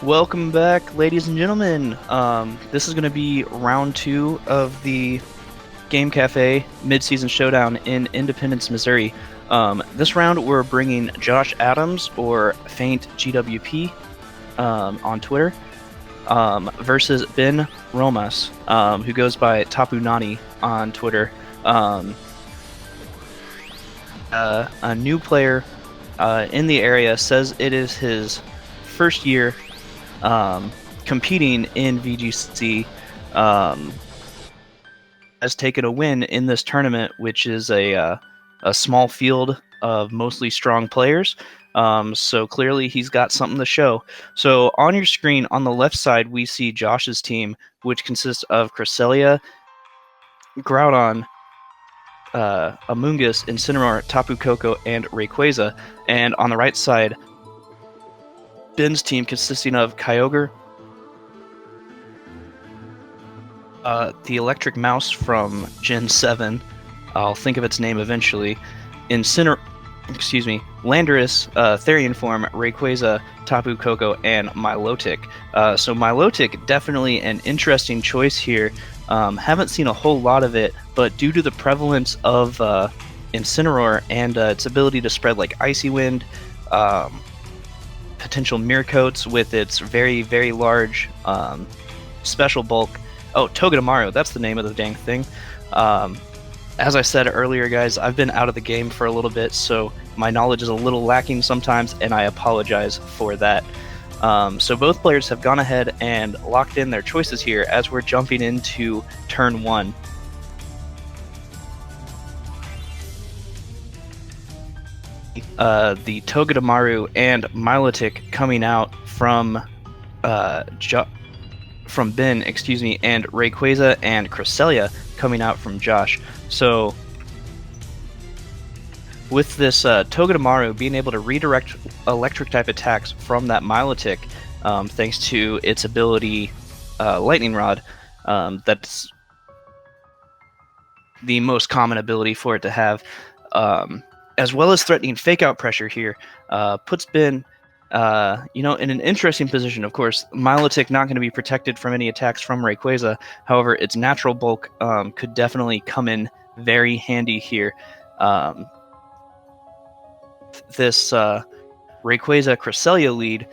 Welcome back, ladies and gentlemen. This is going to be round 2 of the Game Cafe Midseason Showdown in Independence, Missouri. This round, we're bringing Josh Adams, or FeintGWP, on Twitter, versus Ben Romas, who goes by Tapu Nani on Twitter. A new player in the area says it is his first year competing in VGC, has taken a win in this tournament, which is a small field of mostly strong players. So clearly he's got something to show. So on your screen, on the left side, we see Josh's team, which consists of Cresselia, Groudon, Amoonguss, Incineroar, Tapu Koko, and Rayquaza. And on the right side, Ben's team consisting of Kyogre, the electric mouse from Gen 7, I'll think of its name eventually, Landorus, Therian form, Rayquaza, Tapu Koko, and Milotic. So Milotic, definitely an interesting choice here. Haven't seen a whole lot of it, but due to the prevalence of Incineroar and its ability to spread like Icy Wind, potential Mirror Coats with its very, very large special bulk. Oh, Togedemaru, that's the name of the dang thing. As I said earlier, guys, I've been out of the game for a little bit, so my knowledge is a little lacking sometimes, and I apologize for that. So both players have gone ahead and locked in their choices here as we're jumping into turn 1. The Togedemaru and Milotic coming out from Ben, and Rayquaza and Cresselia coming out from Josh. So with this Togedemaru being able to redirect electric type attacks from that Milotic, thanks to its ability Lightning Rod, that's the most common ability for it to have, as well as threatening Fake Out pressure here, puts Ben in an interesting position. Of course, Milotic not going to be protected from any attacks from Rayquaza. However, its natural bulk could definitely come in very handy here. This Rayquaza Cresselia lead,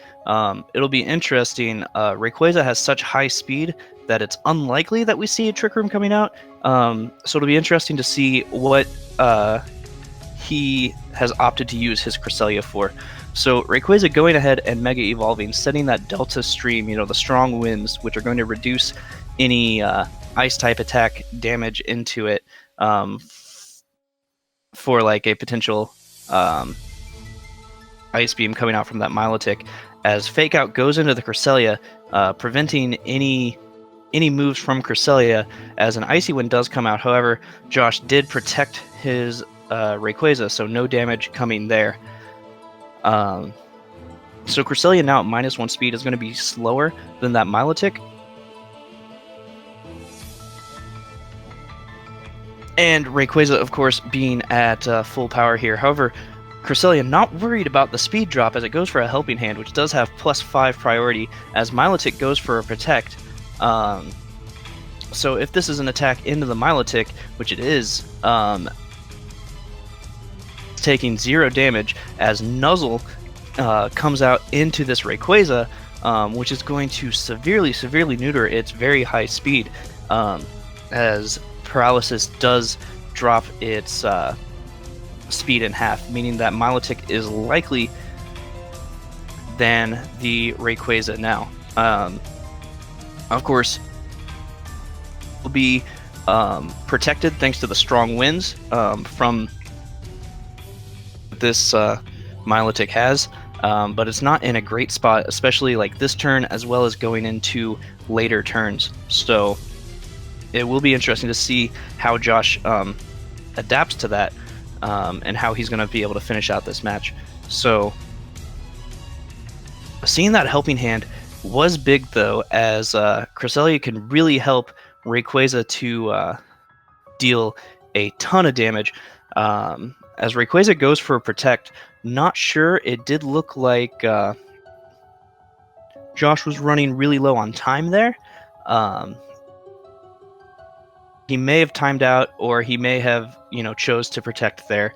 it'll be interesting. Rayquaza has such high speed that it's unlikely that we see a Trick Room coming out. So it'll be interesting to see what he has opted to use his Cresselia for. So Rayquaza going ahead and Mega Evolving, setting that Delta Stream, the strong winds, which are going to reduce any Ice-type attack damage into it, for like a potential Ice Beam coming out from that Milotic, as Fake Out goes into the Cresselia, preventing any moves from Cresselia, as an Icy Wind does come out. However, Josh did protect his Rayquaza, so no damage coming there. So Cresselia now at -1 speed is going to be slower than that Milotic. And Rayquaza, of course, being at full power here. However, Cresselia not worried about the speed drop as it goes for a Helping Hand, which does have +5 priority, as Milotic goes for a Protect. So if this is an attack into the Milotic, which it is, taking 0 damage, as Nuzzle comes out into this Rayquaza, which is going to severely neuter its very high speed, as Paralysis does drop its speed in half, meaning that Milotic is likely than the Rayquaza now. Of course, will be protected thanks to the strong winds from this Milotic has, but it's not in a great spot, especially like this turn, as well as going into later turns. So it will be interesting to see how Josh adapts to that, and how he's going to be able to finish out this match. So seeing that Helping Hand was big, though, as Cresselia can really help Rayquaza to deal a ton of damage. As Rayquaza goes for a Protect, not sure, it did look like Josh was running really low on time there. He may have timed out, or he may have, chose to protect there.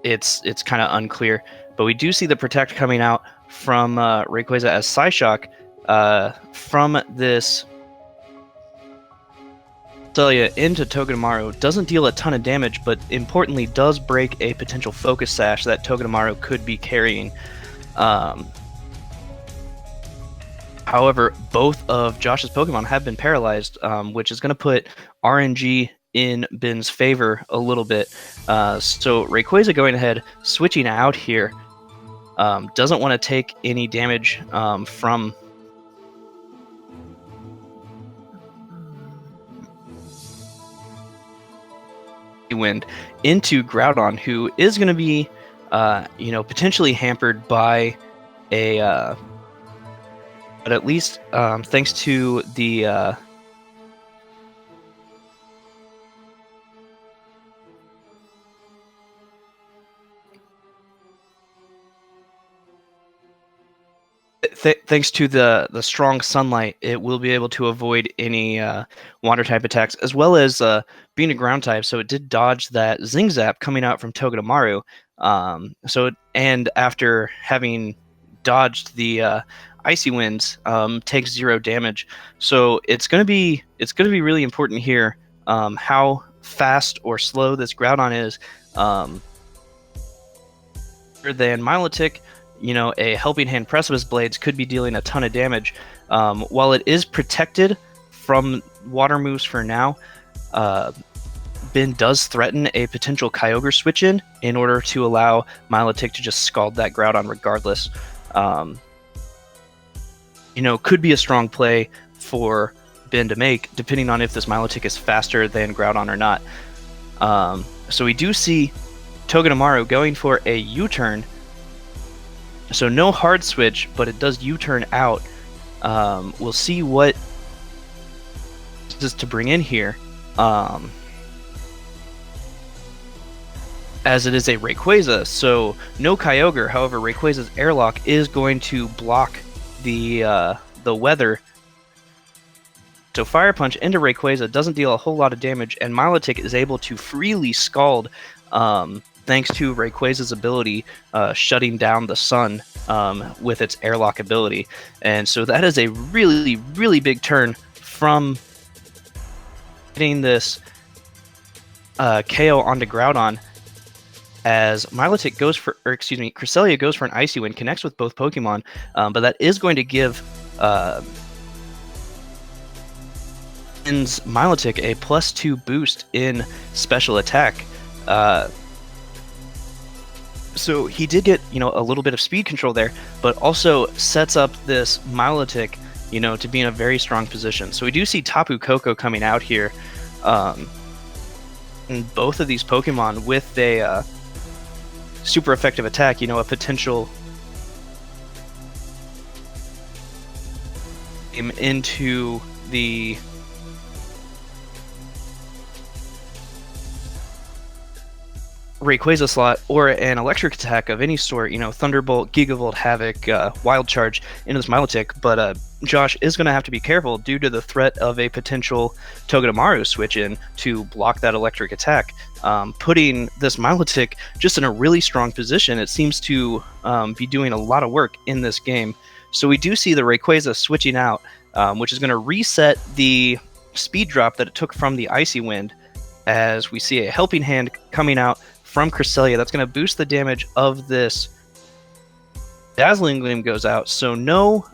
It's kind of unclear, but we do see the protect coming out from Rayquaza as Psyshock from this Cresselia into Togedemaru. Doesn't deal a ton of damage, but importantly does break a potential Focus Sash that Togedemaru could be carrying. However, both of Josh's Pokemon have been paralyzed, which is going to put RNG in Ben's favor a little bit. So Rayquaza going ahead, switching out here, doesn't want to take any damage from Wind into Groudon, who is going to be, potentially hampered by a... but at least thanks to the thanks to the strong sunlight, it will be able to avoid any water type attacks, as well as being a ground type. So it did dodge that Zing Zap coming out from Togedemaru. And after having dodged the Icy Winds, takes 0 damage. So it's gonna be really important here how fast or slow this Groudon is. Than Milotic, a Helping Hand Precipice Blades could be dealing a ton of damage. While it is protected from water moves for now, Ben does threaten a potential Kyogre switch in order to allow Milotic to just scald that Groudon regardless. Could be a strong play for Ben to make, depending on if this Milotic is faster than Groudon or not. So we do see Togedemaru going for a U-turn. So no hard switch, but it does U-turn out. We'll see what this is to bring in here. As it is a Rayquaza, so no Kyogre. However, Rayquaza's Airlock is going to block the weather. So Fire Punch into Rayquaza doesn't deal a whole lot of damage, and Milotic is able to freely scald thanks to Rayquaza's ability shutting down the sun with its Airlock ability. And so that is a really, really big turn from getting this KO onto Groudon, as Milotic goes for, Cresselia goes for an Icy Wind, connects with both Pokemon, but that is going to give Milotic a +2 boost in special attack. So he did get, a little bit of speed control there, but also sets up this Milotic, to be in a very strong position. So we do see Tapu Koko coming out here. And both of these Pokemon with a super effective attack, a potential into the Rayquaza slot, or an electric attack of any sort, Thunderbolt, Gigavolt, Havoc, Wild Charge into this Milotic. But Josh is going to have to be careful due to the threat of a potential Togedemaru switch in to block that electric attack, putting this Milotic just in a really strong position. It seems to be doing a lot of work in this game. So we do see the Rayquaza switching out, which is going to reset the speed drop that it took from the Icy Wind, as we see a Helping Hand coming out from Cresselia. That's going to boost the damage of this. Dazzling Gleam goes out, so no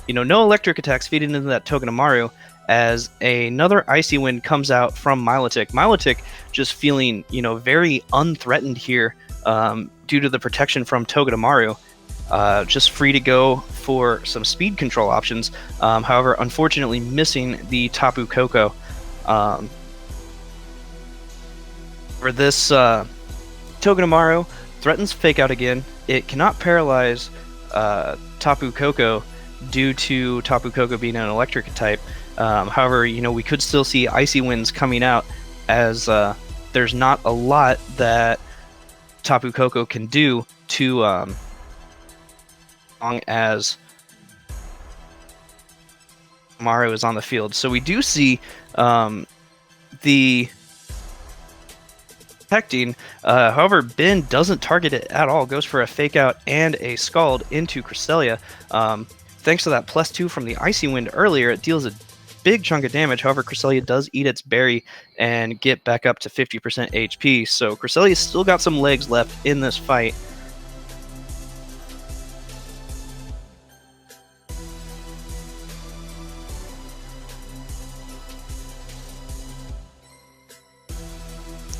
electric attacks feeding into that Togedemaru, as another Icy Wind comes out from Milotic. Milotic just feeling, very unthreatened here due to the protection from Togedemaru. Just free to go for some speed control options. However, unfortunately missing the Tapu Koko. For this Togedemaru threatens Fake Out again. It cannot paralyze Tapu Koko due to Tapu Koko being an electric type. However, we could still see Icy Winds coming out, as there's not a lot that Tapu Koko can do to long as Maru is on the field. So we do see the protecting. However, Ben doesn't target it at all. Goes for a Fake Out and a Scald into Cresselia. Thanks to that +2 from the Icy Wind earlier, it deals a big chunk of damage. However, Cresselia does eat its berry and get back up to 50% HP. So Cresselia's still got some legs left in this fight.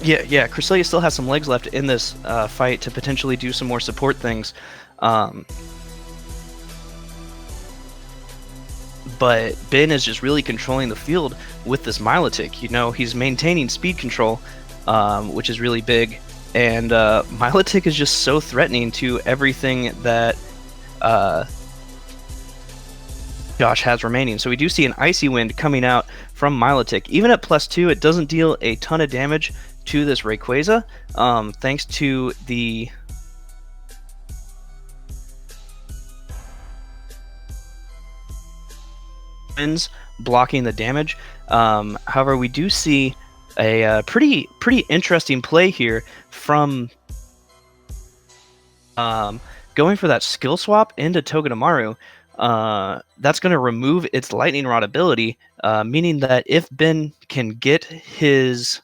Yeah, Cresselia still has some legs left in this fight to potentially do some more support things. But Ben is just really controlling the field with this Milotic. You know, he's maintaining speed control, which is really big. And Milotic is just so threatening to everything that Josh has remaining. So we do see an Icy Wind coming out from Milotic. Even at +2, it doesn't deal a ton of damage to this Rayquaza, thanks to the winds blocking the damage. However, we do see a pretty interesting play here from going for that skill swap into Togedemaru. That's going to remove its Lightning Rod ability, meaning that if Ben can get his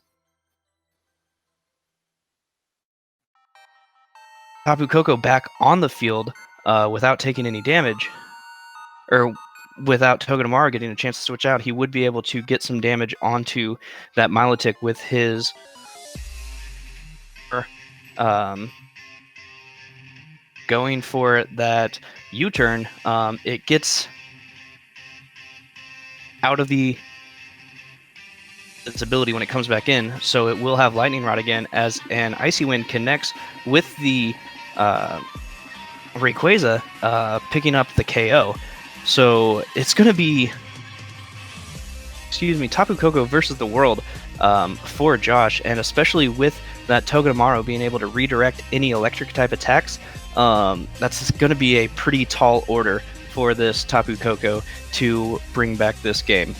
Tapu Koko back on the field without taking any damage, or without Togedemaru getting a chance to switch out, he would be able to get some damage onto that Milotic with his going for that U-turn. It gets out of its ability when it comes back in, so it will have Lightning Rod again as an Icy Wind connects with the Rayquaza, picking up the KO. So it's going to be, Tapu Koko versus the world for Josh, and especially with that Togedemaru being able to redirect any electric type attacks, that's going to be a pretty tall order for this Tapu Koko to bring back this game.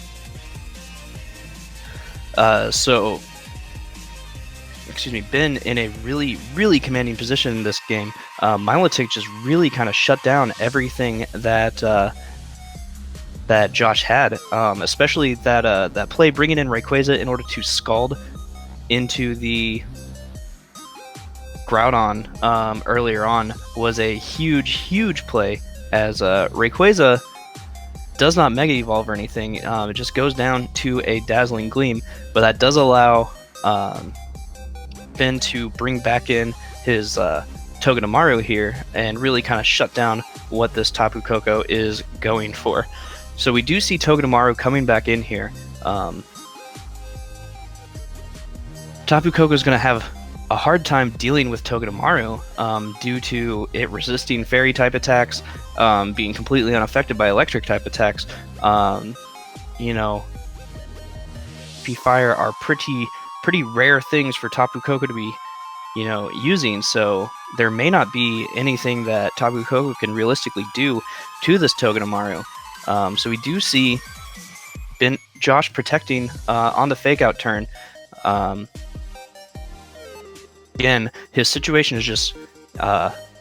Ben in a really commanding position in this game. Milotic just really kind of shut down everything that that Josh had, especially that play bringing in Rayquaza in order to Scald into the Groudon earlier on was a huge play, as Rayquaza does not Mega Evolve or anything. It just goes down to a Dazzling Gleam, but that does allow Ben to bring back in his Togedemaru here and really kind of shut down what this Tapu Koko is going for. So we do see Togedemaru coming back in here. Tapu Koko is going to have a hard time dealing with Togedemaru due to it resisting fairy type attacks, being completely unaffected by electric type attacks. You know, P-Fire are pretty rare things for Tapu Koko to be, you know, using, so there may not be anything that Tapu Koko can realistically do to this Togedemaru. So we do see Josh protecting on the Fake Out turn. Again, his situation is just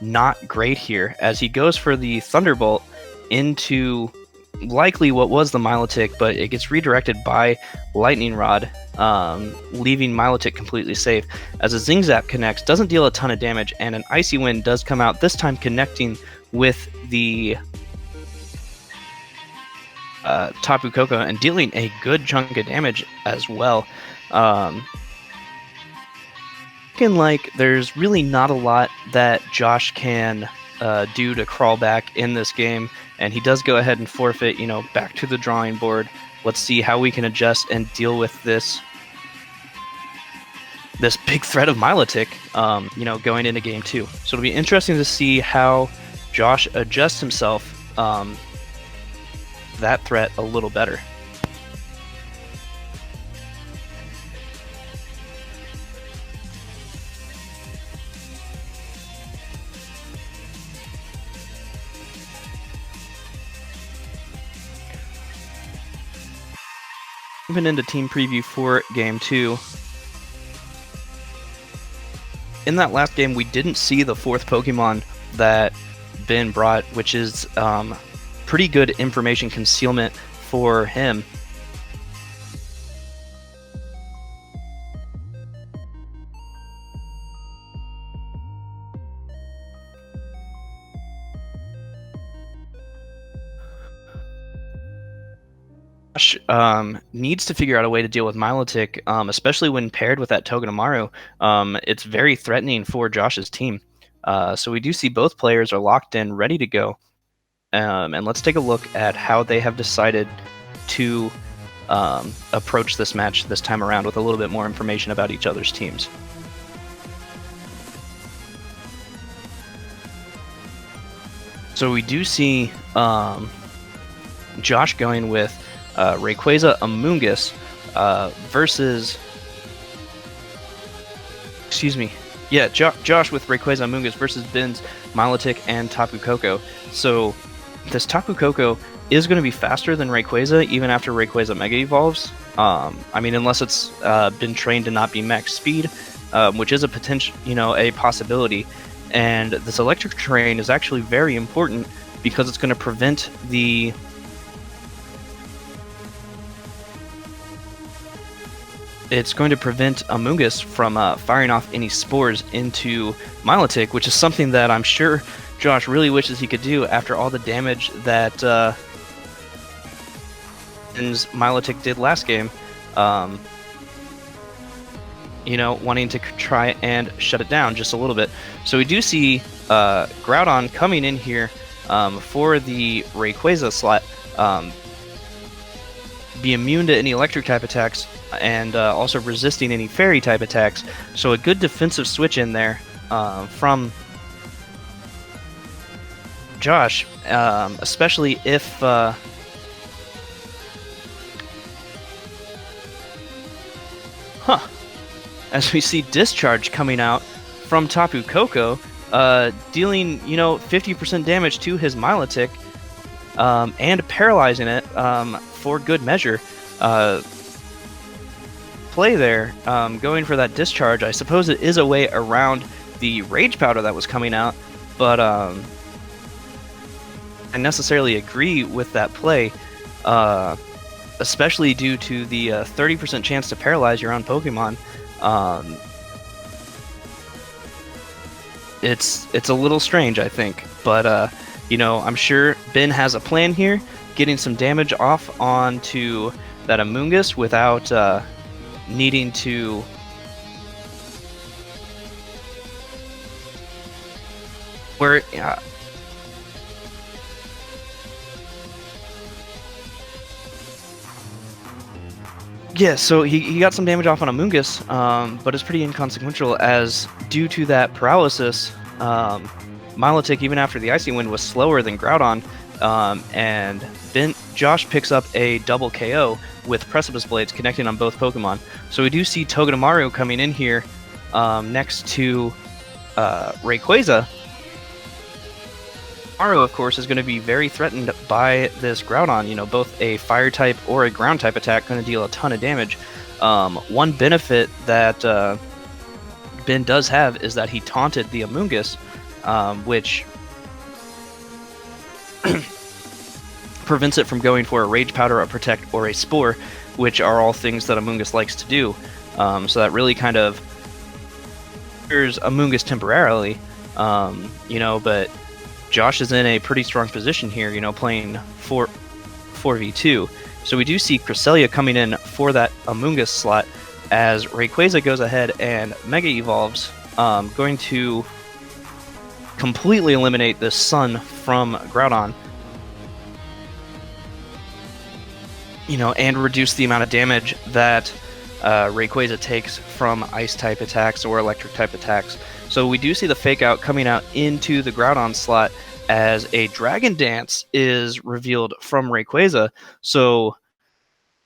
not great here, as he goes for the Thunderbolt into likely what was the Milotic, but it gets redirected by Lightning Rod, leaving Milotic completely safe. As a Zing Zap connects, doesn't deal a ton of damage, and an Icy Wind does come out, this time connecting with the Tapu Koko and dealing a good chunk of damage as well. Looking like there's really not a lot that Josh can do to crawl back in this game, and he does go ahead and forfeit, you know, back to the drawing board. Let's see how we can adjust and deal with this big threat of Milotic, you know, going into game 2. So it'll be interesting to see how Josh adjusts himself that threat a little better. jumping into team preview for game 2. In that last game, we didn't see the 4th Pokemon that Ben brought, which is pretty good information concealment for him. Josh needs to figure out a way to deal with Milotic, especially when paired with that Togedemaru. It's very threatening for Josh's team. So we do see both players are locked in, ready to go. And let's take a look at how they have decided to approach this match this time around with a little bit more information about each other's teams. So we do see Josh going with Rayquaza Amoonguss versus... Excuse me. Yeah, Josh with Rayquaza Amoonguss versus Ben's Milotic and Tapu Koko. So this Tapu Koko is going to be faster than Rayquaza even after Rayquaza Mega Evolves. I mean, unless it's been trained to not be max speed, which is a potential, a possibility. And this electric terrain is actually very important because it's going to prevent the... It's going to prevent Amoonguss from firing off any spores into Milotic, which is something that I'm sure Josh really wishes he could do after all the damage that Milotic did last game. Wanting to try and shut it down just a little bit. So we do see Groudon coming in here for the Rayquaza slot, be immune to any electric type attacks, and also resisting any fairy type attacks. So a good defensive switch in there from Josh, especially if as we see Discharge coming out from Tapu Koko, dealing 50% damage to his Milotic, and paralyzing it for good measure. Play there, going for that Discharge. I suppose it is a way around the Rage Powder that was coming out, but I necessarily agree with that play, especially due to the 30% chance to paralyze your own Pokemon. It's a little strange, I think, but I'm sure Ben has a plan here, getting some damage off onto that Amoonguss without needing to yeah, so he got some damage off on Amoonguss, but it's pretty inconsequential, as due to that paralysis, Milotic, even after the Icy Wind, was slower than Groudon, and Josh picks up a double KO with Precipice Blades connecting on both Pokemon. So we do see Togedemaru coming in here next to Rayquaza. Maru, of course, is going to be very threatened by this Groudon. Both a fire type or a ground type attack going to deal a ton of damage. One benefit that Ben does have is that he taunted the Amoonguss, which prevents it from going for a Rage Powder, a Protect, or a Spore, which are all things that Amoonguss likes to do. So that really kind of clears Amoonguss temporarily, but Josh is in a pretty strong position here, playing 4v2. So we do see Cresselia coming in for that Amoonguss slot as Rayquaza goes ahead and Mega Evolves, going to completely eliminate this Sun from Groudon, and reduce the amount of damage that Rayquaza takes from Ice-type attacks or Electric-type attacks. So we do see the Fake Out coming out into the Groudon slot as a Dragon Dance is revealed from Rayquaza. So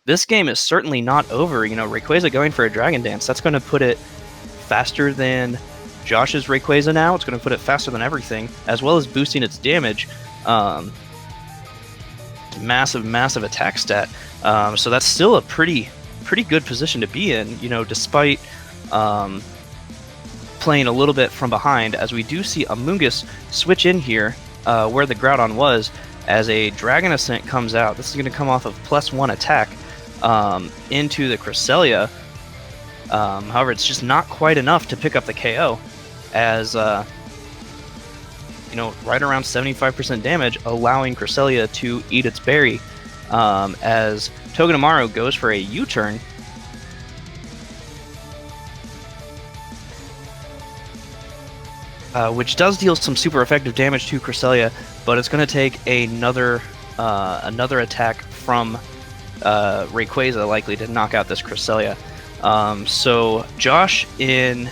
this game is certainly not over. Rayquaza going for a Dragon Dance, that's going to put it faster than Josh's Rayquaza now. It's going to put it faster than everything, as well as boosting its damage. Massive attack stat. So that's still a pretty pretty good position to be in, you know, despite playing a little bit from behind, as we do see Amoonguss switch in here where the Groudon was, as a Dragon Ascent comes out. This is going to come off of +1 attack into the Cresselia. However, it's just not quite enough to pick up the KO, as you know, right around 75% damage, allowing Cresselia to eat its berry, as Togedemaru goes for a U-turn. Which does deal some super effective damage to Cresselia, but it's going to take another attack from Rayquaza, likely to knock out this Cresselia. So Josh in,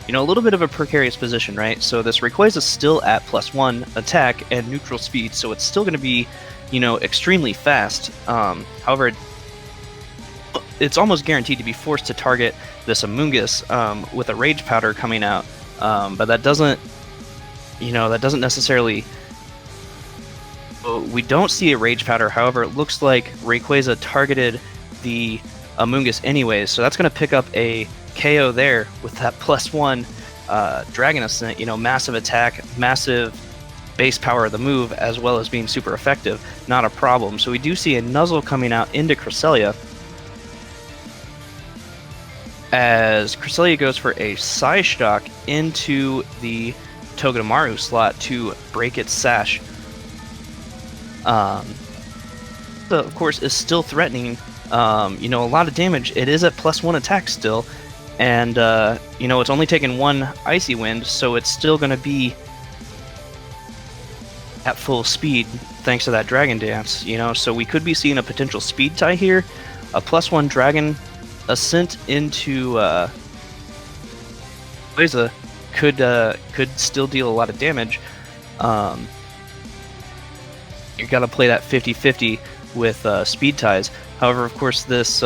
you know, a little bit of a precarious position, right? So this Rayquaza is still at +1 attack and neutral speed, so it's still going to be, you know, extremely fast. However, it's almost guaranteed to be forced to target this Amoonguss with a Rage Powder coming out. But that doesn't, you know, that doesn't necessarily. We don't see a Rage Powder. However, it looks like Rayquaza targeted the Amoonguss anyways, so that's going to pick up a KO there with that +1 Dragon Ascent. You know, massive attack, massive base power of the move, as well as being super effective. Not a problem. So we do see a Nuzzle coming out into Cresselia, as Cresselia goes for a Psyshock into the Togedemaru slot to break its sash. Of course, is still threatening, you know, a lot of damage. It is at +1 attack still, and you know, it's only taken one Icy Wind, so it's still going to be at full speed thanks to that Dragon Dance. You know, so we could be seeing a potential speed tie here. A +1 Dragon Ascent into Rayquaza could still deal a lot of damage. You got to play that 50-50 with speed ties. However, of course, this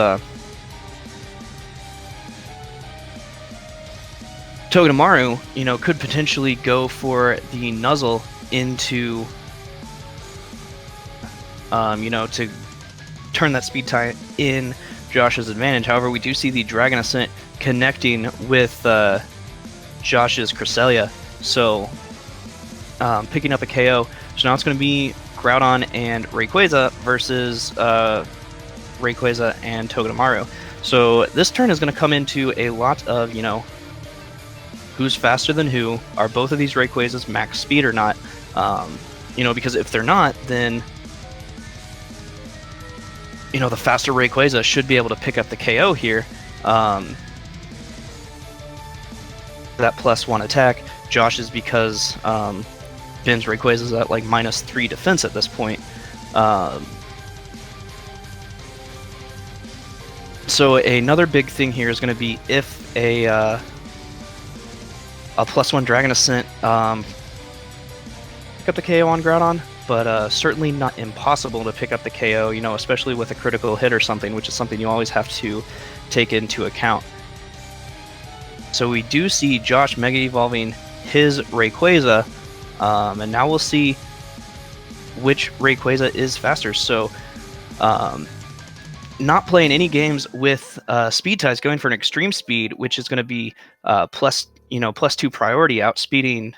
Togedemaru, you know, could potentially go for the Nuzzle into, you know, to turn that speed tie in Josh's advantage. However, we do see the Dragon Ascent connecting with Josh's Cresselia, so picking up a KO. So now it's going to be Groudon and Rayquaza versus Rayquaza and Togedemaru. So this turn is going to come into a lot of, you know, who's faster than who. Are both of these Rayquazas max speed or not? You know, because if they're not, then, you know, the faster Rayquaza should be able to pick up the KO here. That +1 attack. Josh is because Ben's Rayquaza is at like -3 defense at this point. So another big thing here is going to be if a +1 Dragon Ascent pick up the KO on Groudon, but certainly not impossible to pick up the KO, you know, especially with a critical hit or something, which is something you always have to take into account. So we do see Josh Mega Evolving his Rayquaza, and now we'll see which Rayquaza is faster. So not playing any games with speed ties, going for an extreme speed, which is going to be +2 priority, outspeeding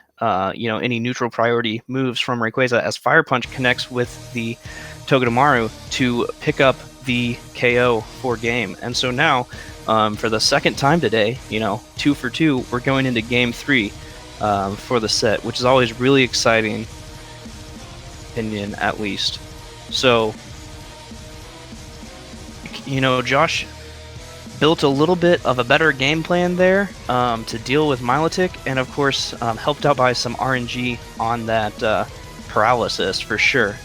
you know, any neutral priority moves from Rayquaza, as Fire Punch connects with the Togedemaru to pick up the KO for game. And so now, for the second time today, you know, 2 for 2, we're going into Game 3 for the set, which is always really exciting, opinion at least. So, you know, Josh built a little bit of a better game plan there to deal with Milotic, and of course helped out by some RNG on that paralysis for sure.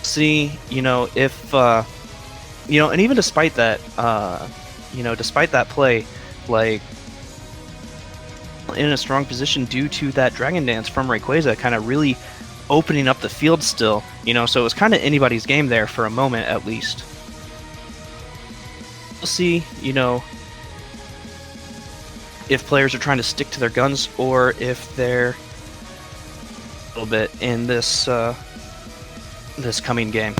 See, you know, if you know, and even despite that, you know, despite that play, like, in a strong position due to that Dragon Dance from Rayquaza kind of really opening up the field still, you know, so it was kind of anybody's game there for a moment at least. We'll see, you know, if players are trying to stick to their guns or if they're a little bit in this this coming game.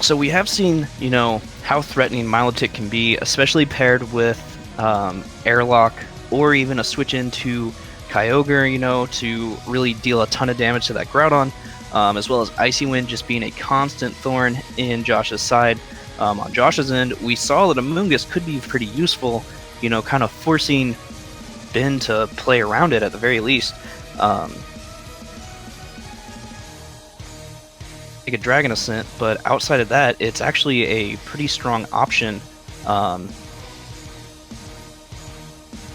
So we have seen, you know, how threatening Milotic can be, especially paired with Airlock or even a switch into Kyogre, you know, to really deal a ton of damage to that Groudon, as well as Icy Wind just being a constant thorn in Josh's side. On Josh's end, we saw that Amoonguss could be pretty useful, you know, kind of forcing Ben to play around it at the very least. Like a Dragon Ascent, but outside of that, it's actually a pretty strong option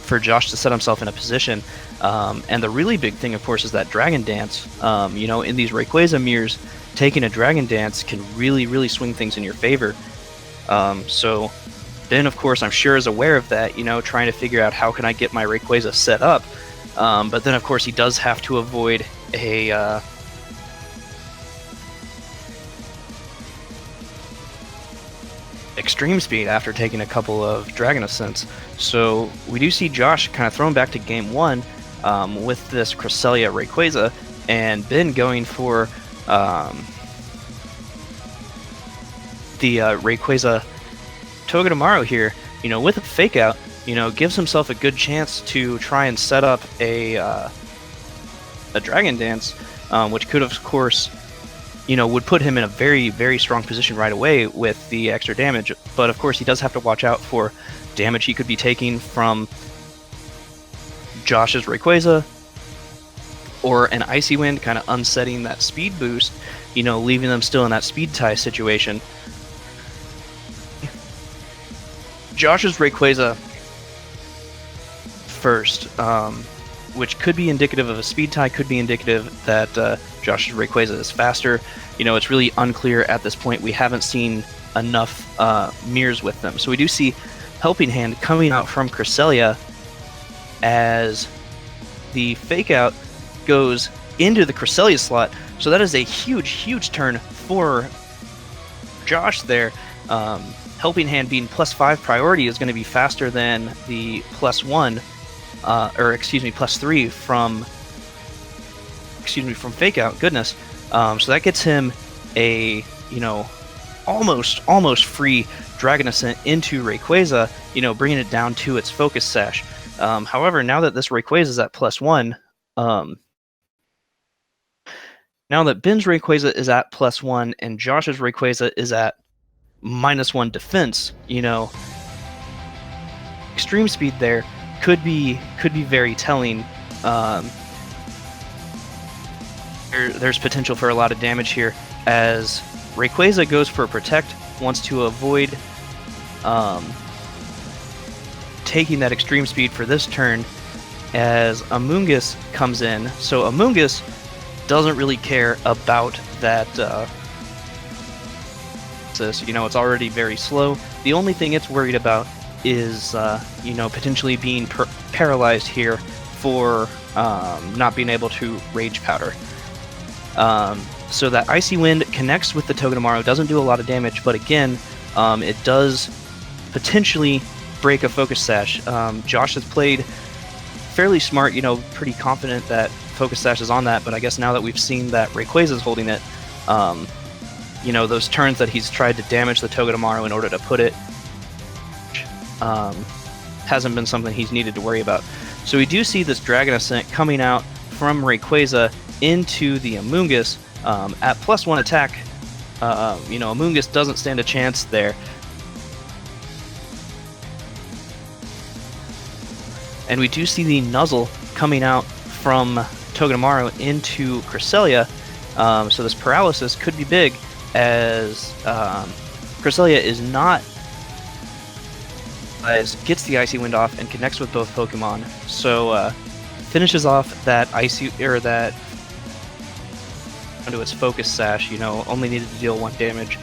for Josh to set himself in a position. And the really big thing, of course, is that Dragon Dance. You know, in these Rayquaza mirrors, taking a Dragon Dance can really swing things in your favor. So Ben, of course, I'm sure is aware of that, you know, trying to figure out how can I get my Rayquaza set up. But then, of course, he does have to avoid a extreme speed after taking a couple of Dragon Ascents. So we do see Josh kind of thrown back to game 1 with this Cresselia Rayquaza, and Ben going for the Rayquaza Togedemaru here, you know, with a fake out, you know, gives himself a good chance to try and set up a Dragon Dance, which could, of course, you know, would put him in a very strong position right away with the extra damage. But of course, he does have to watch out for damage he could be taking from Josh's Rayquaza or an Icy Wind, kind of unsetting that speed boost, you know, leaving them still in that speed tie situation. Josh's Rayquaza first, which could be indicative of a speed tie, could be indicative that Josh's Rayquaza is faster. You know, it's really unclear at this point. We haven't seen enough mirrors with them. So we do see Helping Hand coming out from Cresselia as the fake out goes into the Cresselia slot. So that is a huge turn for Josh there. Helping Hand being +5 priority is going to be faster than the +1, or excuse me, +3 from fake out. Goodness. So that gets him a, you know, almost free Dragon Ascent into Rayquaza, you know, bringing it down to its Focus Sash. However, now that this Rayquaza is at +1, now that Ben's Rayquaza is at +1 and Josh's Rayquaza is at -1 defense, you know, extreme speed there could be very telling. There's potential for a lot of damage here as Rayquaza goes for a Protect, wants to avoid taking that extreme speed for this turn as Amoonguss comes in. So Amoonguss doesn't really care about that. You know, it's already very slow. The only thing it's worried about is, you know, potentially being paralyzed here for not being able to Rage Powder. So that Icy Wind connects with the Togedemaru, doesn't do a lot of damage, but again, it does potentially break a Focus Sash. Josh has played fairly smart, you know, pretty confident that Focus Sash is on that, but I guess now that we've seen that Rayquaza is holding it, you know, those turns that he's tried to damage the Togedemaru in order to put it hasn't been something he's needed to worry about. So we do see this Dragon Ascent coming out from Rayquaza into the Amoonguss at +1 attack. You know, Amoonguss doesn't stand a chance there. And we do see the Nuzzle coming out from Togedemaru into Cresselia. So this paralysis could be big as Cresselia is not gets the Icy Wind off and connects with both Pokemon. So finishes off that Icy or that into its Focus Sash, you know, only needed to deal 1 damage.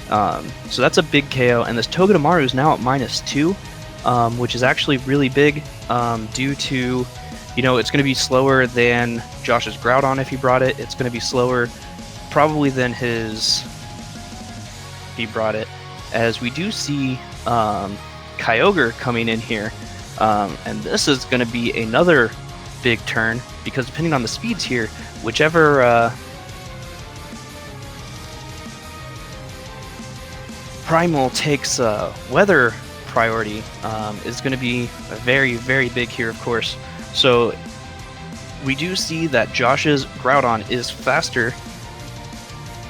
So that's a big KO, and this Togedemaru is now at -2, which is actually really big due to, you know, it's going to be slower than Josh's Groudon if he brought it. It's going to be slower probably than his if he brought it, as we do see Kyogre coming in here, and this is going to be another big turn because depending on the speeds here, whichever Primal takes weather priority is going to be very, very big here, of course. So we do see that Josh's Groudon is faster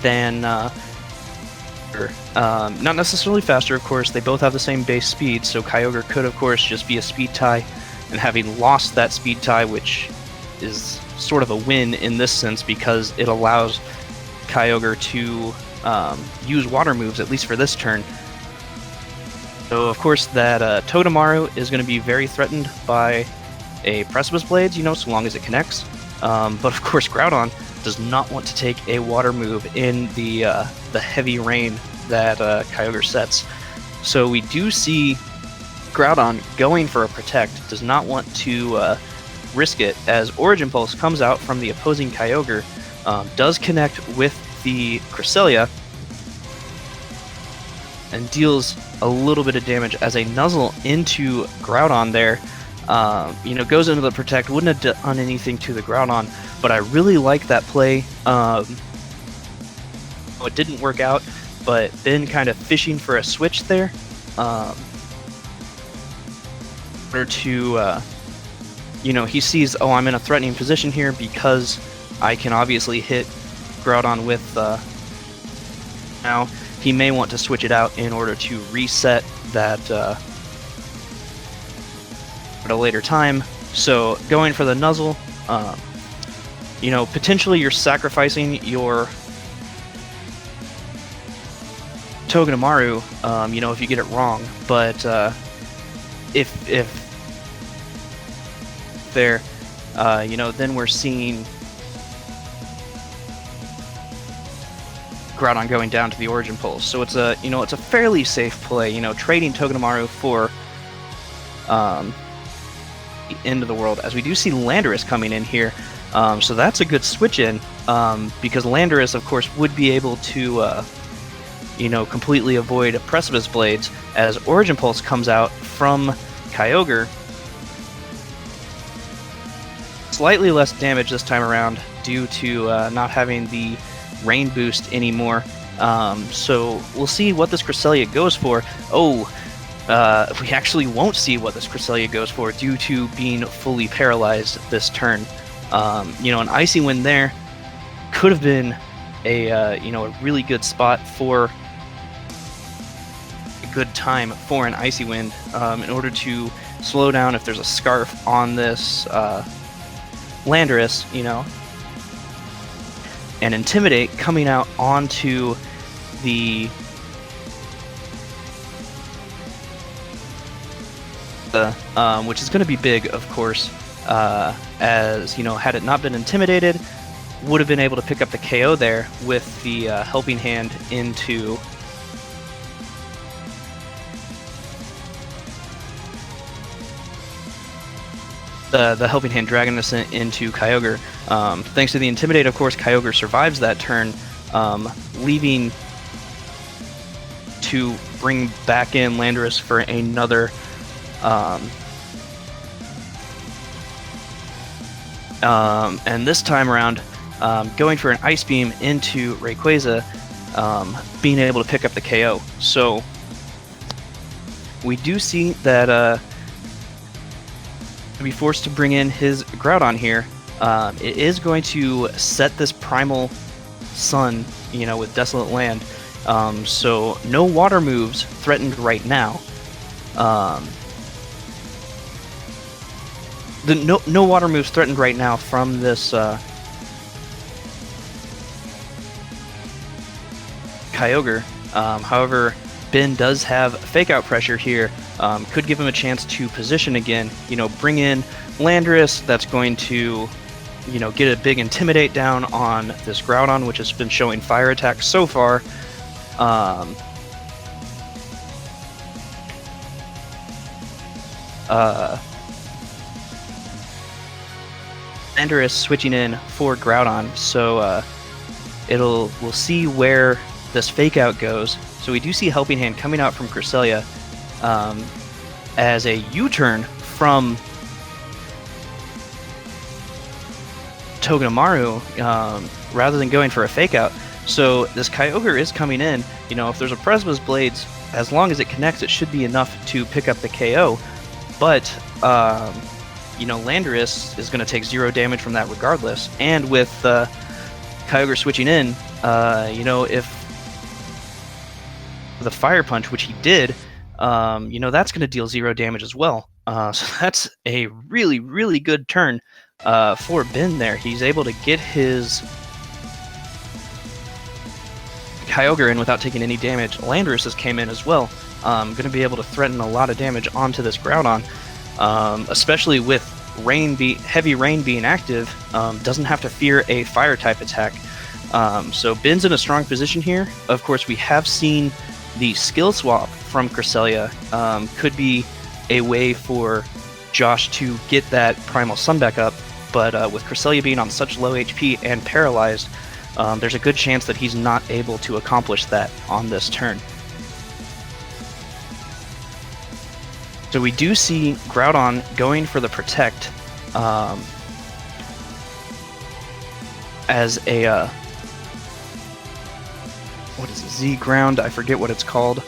than, not necessarily faster, of course. They both have the same base speed, so Kyogre could, of course, just be a speed tie. And having lost that speed tie, which is sort of a win in this sense because it allows Kyogre to use water moves, at least for this turn. So, of course, that Togedemaru is going to be very threatened by a Precipice Blades, you know, so long as it connects. But, of course, Groudon does not want to take a water move in the heavy rain that Kyogre sets. So we do see Groudon going for a Protect, does not want to risk it, as Origin Pulse comes out from the opposing Kyogre, does connect with the Cresselia, and deals a little bit of damage as a Nuzzle into Groudon there. You know, goes into the Protect, wouldn't have done anything to the Groudon, but I really like that play. It didn't work out, but then kind of fishing for a switch there. Or to, you know, he sees, oh, I'm in a threatening position here because I can obviously hit Groudon with, now he may want to switch it out in order to reset that at a later time. So going for the Nuzzle, you know, potentially you're sacrificing your Togedemaru, you know, if you get it wrong, but if there, you know, then we're seeing Groudon going down to the Origin Pulse. So it's a, you know, it's a fairly safe play, you know, trading Togedemaru for the end of the world, as we do see Landorus coming in here. So that's a good switch in, because Landorus, of course, would be able to, you know, completely avoid Precipice Blades, as Origin Pulse comes out from Kyogre. Slightly less damage this time around due to not having the rain boost anymore. So we'll see what this Cresselia goes for. Oh, we actually won't see what this Cresselia goes for due to being fully paralyzed this turn. You know, an Icy Wind there could have been a, you know, a really good spot for a good time for an Icy Wind in order to slow down if there's a Scarf on this Landorus, you know, and Intimidate coming out onto the which is going to be big, of course, as, you know, had it not been intimidated, would have been able to pick up the KO there with the Helping Hand into the Helping Hand Dragon Descent into Kyogre. Thanks to the Intimidate, of course, Kyogre survives that turn, leaving to bring back in Landorus for another and this time around, going for an Ice Beam into Rayquaza, being able to pick up the KO. So we do see that to be forced to bring in his Groudon here. It is going to set this Primal Sun, you know, with Desolate Land. So no water moves threatened right now. No water moves threatened right now from this Kyogre. However, Ben does have Fake Out pressure here. Could give him a chance to position again. You know, bring in Landorus. That's going to, you know, get a big Intimidate down on this Groudon, which has been showing fire attacks so far. Landorus switching in for Groudon, so we'll see where this Fake Out goes. So we do see Helping Hand coming out from Cresselia as a U-turn from Togedemaru, rather than going for a Fake Out. So this Kyogre is coming in. You know, if there's a Presby's Blades, as long as it connects, it should be enough to pick up the KO. But, you know, Landorus is going to take 0 damage from that regardless. And with Kyogre switching in, you know, if the Fire Punch, which he did, you know, that's going to deal 0 damage as well. So that's a really, really good turn for Ben there. He's able to get his Kyogre in without taking any damage. Landorus has came in as well. Going to be able to threaten a lot of damage onto this Groudon, especially with heavy rain being active. Doesn't have to fear a fire type attack. So Ben's in a strong position here. Of course, we have seen the skill swap from Cresselia. Could be a way for Josh to get that Primal Sun back up, but with Cresselia being on such low HP and paralyzed, there's a good chance that he's not able to accomplish that on this turn. So we do see Groudon going for the Protect as a what is it, Z Ground? I forget what it's called.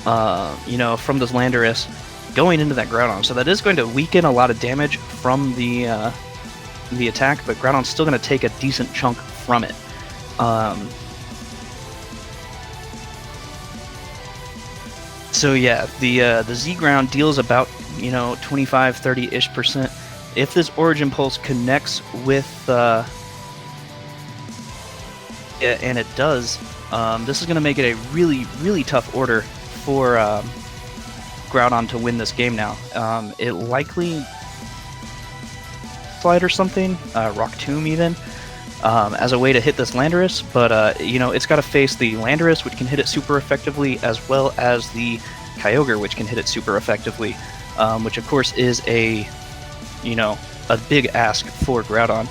You know, from this Landorus going into that Groudon. So that is going to weaken a lot of damage from the attack, but Groudon's still going to take a decent chunk from it. So yeah, the Z Ground deals about, you know, 25-30-ish%. If this Origin Pulse connects with, and it does, this is going to make it a really, really tough order for Groudon to win this game now. It likely Slide or something, Rock Tomb even, as a way to hit this Landorus, but you know, it's got to face the Landorus, which can hit it super effectively, as well as the Kyogre, which can hit it super effectively, which of course is a, you know, a big ask for Groudon.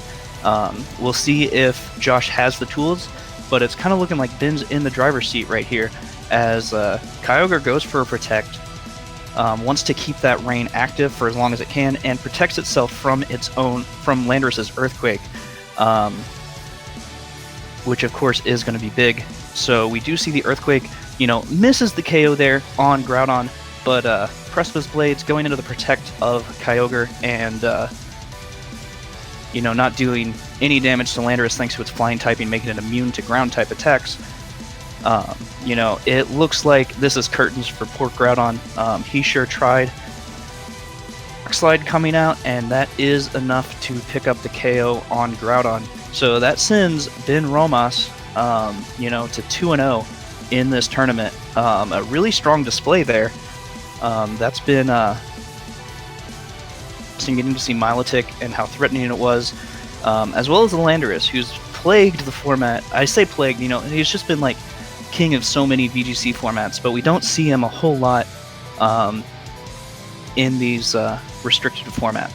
We'll see if Josh has the tools, but it's kind of looking like Ben's in the driver's seat right here, as Kyogre goes for a Protect, wants to keep that rain active for as long as it can, and protects itself from Landorus's Earthquake, which of course is going to be big. So we do see the Earthquake, you know, misses the KO there on Groudon, but Presby's Blades going into the Protect of Kyogre, and you know, not doing any damage to Landorus thanks to its flying typing, making it immune to ground type attacks. You know, it looks like this is curtains for poor Groudon. He sure tried. Slide coming out, and that is enough to pick up the KO on Groudon. So that sends Ben Romas, you know, to 2-0 in this tournament. A really strong display there. That's been getting to see Milotic and how threatening it was, as well as the Landorus, who's plagued the format. I say plagued, you know, he's just been like king of so many VGC formats, but we don't see him a whole lot in these restricted formats.